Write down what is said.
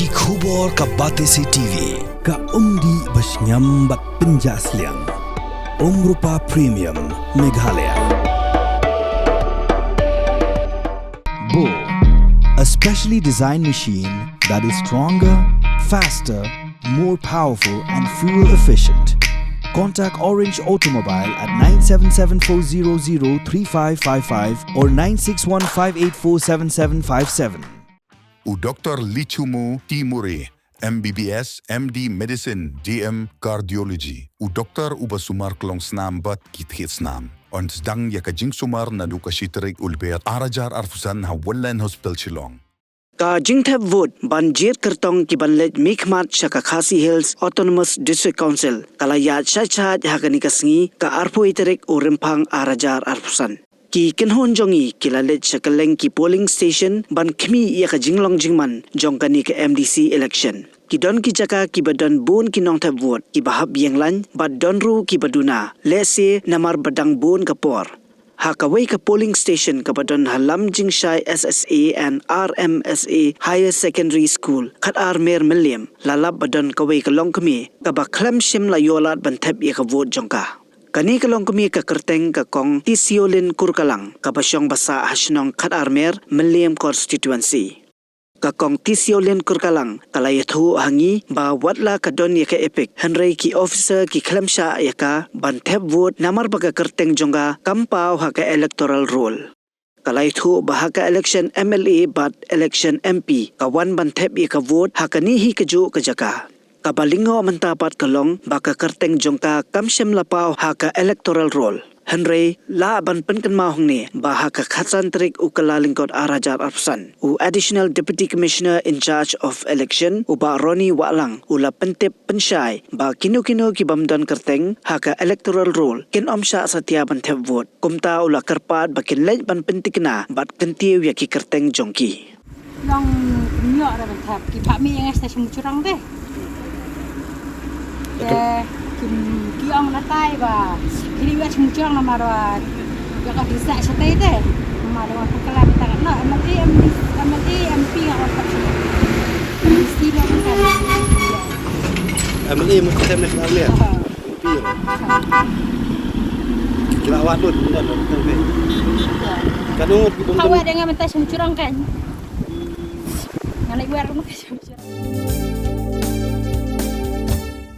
ki khubor ka Batesi TV ka umdi basnyambat penjasliang Rupa Premium Meghalaya. Bo, a specially designed machine that is stronger, faster, more powerful and fuel efficient. Contact Orange Automobile at 977-400-3555 or 961-584-7757. U Dr. Lichumu Timuri, MBBS, MD Medicine, DM Cardiology. U Dr. Ubasumar Klong Snam Bat Kithit Snam. On Sdang Yakajing Sumar Naduka Shiterik Ulbeat Arajar Arfusan Hawallan Hospital Shillong. Ka Thep vote ban Kyrteng ki ban lej Mikmat Shaka Khasi Hills Autonomous District Council kala yat shachat hakani kasngi ka arpo iterek o rempang arajar arpusan ki kinhon jongi ki lalet shakaleng ki polling station ban khmi ya ka jinglong jingman jongkani ka MDC election ki don ki jaka ki badon bon ki nong Thep vote ki bahab yenglan bad donru ki baduna lese namar badang bon kapor Hakaway ka polling station kabadon Halam Jingshai SSA and RMSA Higher Secondary School Khatar Mer Milliam lalab badon kaway ka Longkmie kaba Khlem shim la yolat ban Thep ya ka vote jongka kani ka Longkmie ka Kyrteng ka kong Tisiolin Kurkalang kabasyong basa hasnong Khatar Mer Milliam constituency kakong Tisiolin Kurkalang kalayathu hangi ba watla kadon ya ka epic Henry ki officer ki Khlem sha ya ka ban Thep vote namar baga Kyrteng jonga kampau ha ka electoral roll kalayathu ba ha ka election MLA bat election MP kawan ban Thep ya ka vote ha ka ni hi kaju ka jaka kabalingo mantapat kalong baka Kyrteng jongka kamshem lapau ha ka electoral roll Henry la ban penkan mahong ni baha ka khatsan trik ukala lingkod arajar arpsan u additional deputy commissioner in charge of election u ba Roni Walang ula pentip pensyai ba kino ki bamdan Kyrteng ha ka electoral roll kin omsha satya ban Thep vote kumta ula karpat bakin lej ban pentikna bat kentiu ya ki Kyrteng jongki long nyok ra ban Thep ki phami yang stasiun curang deh ki ong na tai ba kini wet muncang nama rawat ya ka bisa setai deh nama rawat kelam tak nak MLA MP yang apa sih mesti lah kan MLA mesti nak lihat kira awak tu kan kadang awak dengan mentas muncang kan ngalai gue rumah